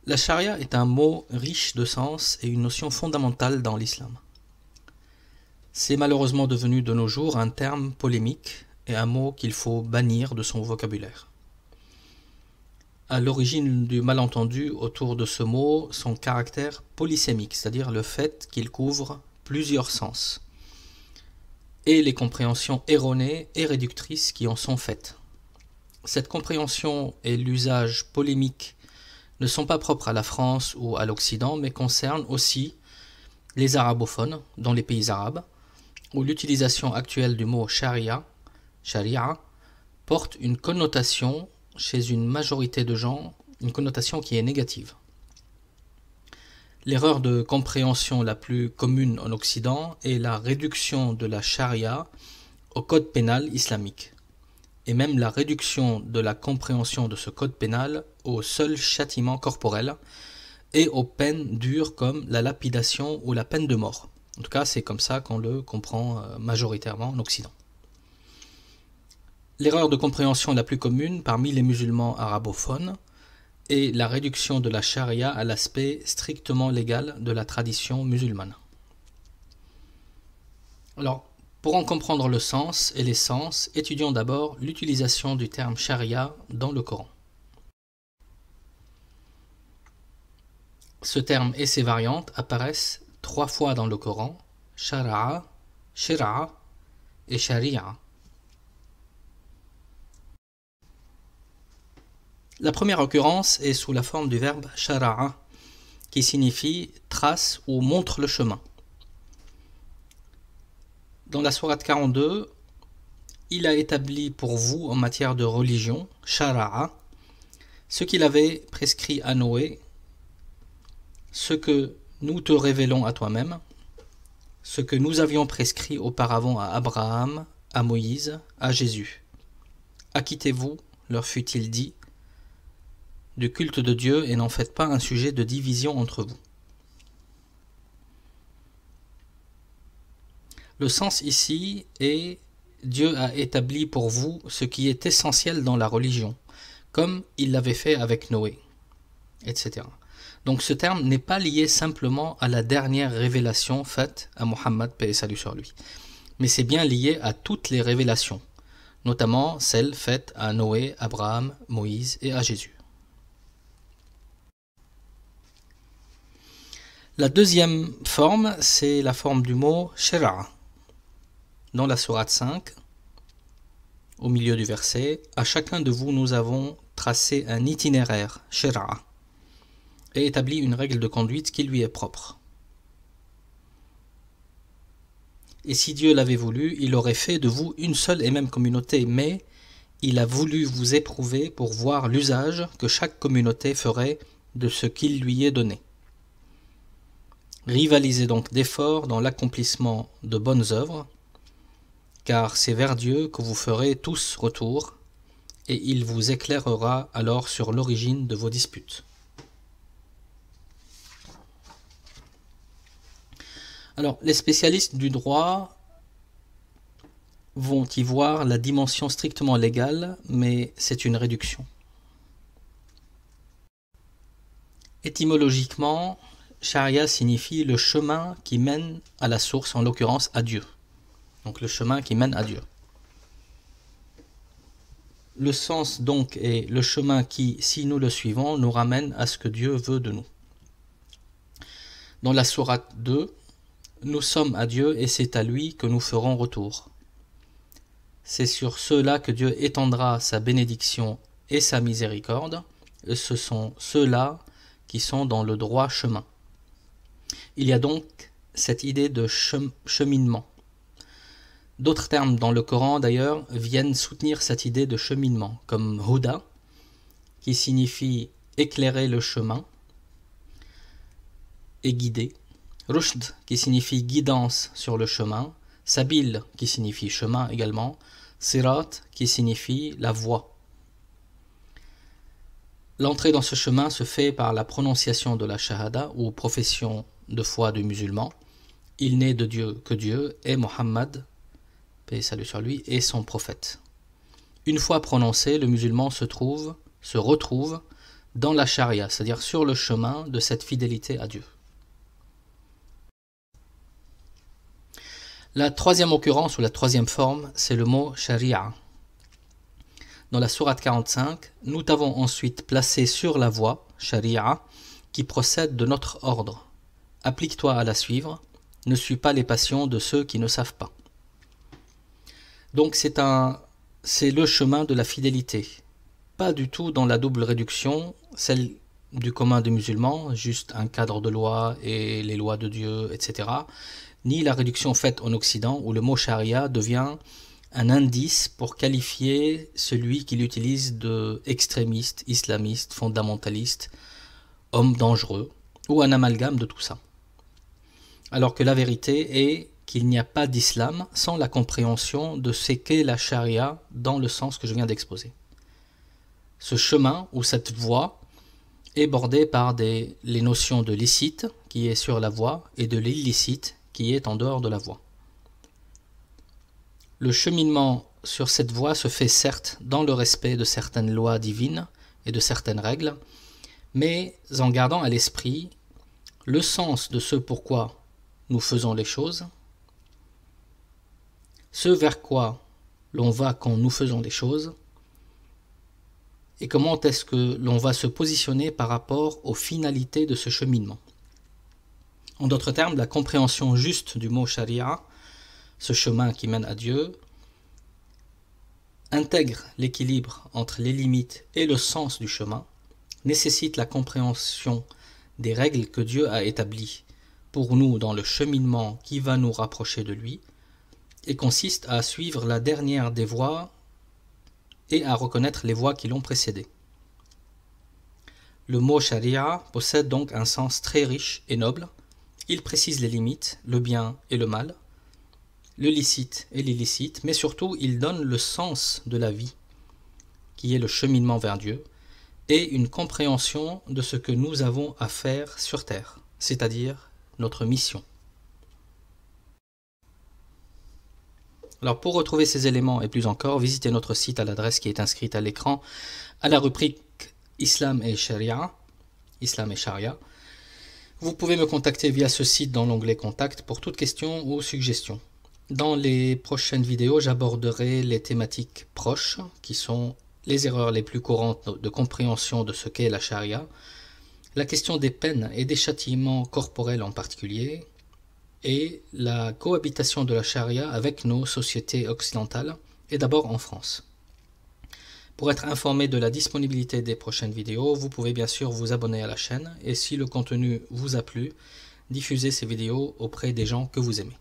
La charia est un mot riche de sens et une notion fondamentale dans l'islam. C'est malheureusement devenu de nos jours un terme polémique et un mot qu'il faut bannir de son vocabulaire. À l'origine du malentendu autour de ce mot, son caractère polysémique, c'est-à-dire le fait qu'il couvre plusieurs sens, et les compréhensions erronées et réductrices qui en sont faites. Cette compréhension et l'usage polémique ne sont pas propres à la France ou à l'Occident, mais concernent aussi les arabophones dans les pays arabes, où l'utilisation actuelle du mot sharia porte une connotation chez une majorité de gens, une connotation qui est négative. L'erreur de compréhension la plus commune en Occident est la réduction de la charia au code pénal islamique, et même la réduction de la compréhension de ce code pénal au seul châtiment corporel et aux peines dures comme la lapidation ou la peine de mort. En tout cas, c'est comme ça qu'on le comprend majoritairement en Occident. L'erreur de compréhension la plus commune parmi les musulmans arabophones est la réduction de la charia à l'aspect strictement légal de la tradition musulmane. Alors, pour en comprendre le sens et l'essence, étudions d'abord l'utilisation du terme charia dans le Coran. Ce terme et ses variantes apparaissent 3 fois dans le Coran: shara'a, shira'a et shari'a. La première occurrence est sous la forme du verbe shara'a, qui signifie trace ou montre le chemin. Dans la sourate 42, il a établi pour vous en matière de religion, shara'a, ce qu'il avait prescrit à Noé, ce que nous te révélons à toi-même, ce que nous avions prescrit auparavant à Abraham, à Moïse, à Jésus. Acquittez-vous, leur fut-il dit, du culte de Dieu et n'en faites pas un sujet de division entre vous. Le sens ici est: Dieu a établi pour vous ce qui est essentiel dans la religion, comme il l'avait fait avec Noé, etc. Donc ce terme n'est pas lié simplement à la dernière révélation faite à Mohammed, paix et salut sur lui, mais c'est bien lié à toutes les révélations, notamment celles faites à Noé, Abraham, Moïse et à Jésus. La deuxième forme, c'est la forme du mot shira'a. Dans la sourate 5, au milieu du verset, à chacun de vous nous avons tracé un itinéraire, shira'a, et établi une règle de conduite qui lui est propre. Et si Dieu l'avait voulu, il aurait fait de vous une seule et même communauté, mais il a voulu vous éprouver pour voir l'usage que chaque communauté ferait de ce qu'il lui est donné. Rivalisez donc d'efforts dans l'accomplissement de bonnes œuvres, car c'est vers Dieu que vous ferez tous retour, et il vous éclairera alors sur l'origine de vos disputes. Alors, les spécialistes du droit vont y voir la dimension strictement légale, mais c'est une réduction. Étymologiquement, Sharia signifie le chemin qui mène à la source, en l'occurrence à Dieu. Donc le chemin qui mène à Dieu. Le sens donc est le chemin qui, si nous le suivons, nous ramène à ce que Dieu veut de nous. Dans la sourate 2, nous sommes à Dieu et c'est à lui que nous ferons retour. C'est sur ceux-là que Dieu étendra sa bénédiction et sa miséricorde, et ce sont ceux-là qui sont dans le droit chemin. Il y a donc cette idée de cheminement. D'autres termes dans le Coran d'ailleurs viennent soutenir cette idée de cheminement, comme Huda, qui signifie éclairer le chemin et guider, Rushd, qui signifie guidance sur le chemin, Sabil, qui signifie chemin également, Sirat, qui signifie la voie. L'entrée dans ce chemin se fait par la prononciation de la shahada ou profession de foi du musulman. Il n'est de Dieu que Dieu et Mohammed, paix et salut sur lui, est son prophète. Une fois prononcé, le musulman se retrouve dans la charia, c'est-à-dire sur le chemin de cette fidélité à Dieu. La troisième occurrence ou la troisième forme, c'est le mot sharia. Dans la sourate 45, nous t'avons ensuite placé sur la voie, sharia, qui procède de notre ordre. Applique-toi à la suivre, ne suis pas les passions de ceux qui ne savent pas. Donc c'est le chemin de la fidélité. Pas du tout dans la double réduction, celle du commun des musulmans, juste un cadre de loi et les lois de Dieu, etc. Ni la réduction faite en Occident où le mot charia devient un indice pour qualifier celui qui l'utilise de extrémiste, islamiste, fondamentaliste, homme dangereux, ou un amalgame de tout ça. Alors que la vérité est qu'il n'y a pas d'islam sans la compréhension de ce qu'est la charia dans le sens que je viens d'exposer. Ce chemin ou cette voie est bordée par les notions de licite qui est sur la voie et de l'illicite qui est en dehors de la voie. Le cheminement sur cette voie se fait certes dans le respect de certaines lois divines et de certaines règles, mais en gardant à l'esprit le sens de ce pourquoi nous faisons les choses, ce vers quoi l'on va quand nous faisons les choses, et comment est-ce que l'on va se positionner par rapport aux finalités de ce cheminement. En d'autres termes, la compréhension juste du mot charia, ce chemin qui mène à Dieu, intègre l'équilibre entre les limites et le sens du chemin, nécessite la compréhension des règles que Dieu a établies pour nous dans le cheminement qui va nous rapprocher de lui, et consiste à suivre la dernière des voies et à reconnaître les voies qui l'ont précédé. Le mot charia possède donc un sens très riche et noble. Il précise les limites, le bien et le mal, le licite et l'illicite, mais surtout il donne le sens de la vie, qui est le cheminement vers Dieu, et une compréhension de ce que nous avons à faire sur terre, c'est-à-dire notre mission. Alors pour retrouver ces éléments et plus encore, visitez notre site à l'adresse qui est inscrite à l'écran, à la rubrique Islam et Sharia. Vous pouvez me contacter via ce site dans l'onglet Contact pour toute question ou suggestion. Dans les prochaines vidéos, j'aborderai les thématiques proches, qui sont les erreurs les plus courantes de compréhension de ce qu'est la charia, la question des peines et des châtiments corporels en particulier, et la cohabitation de la charia avec nos sociétés occidentales, et d'abord en France. Pour être informé de la disponibilité des prochaines vidéos, vous pouvez bien sûr vous abonner à la chaîne, et si le contenu vous a plu, diffusez ces vidéos auprès des gens que vous aimez.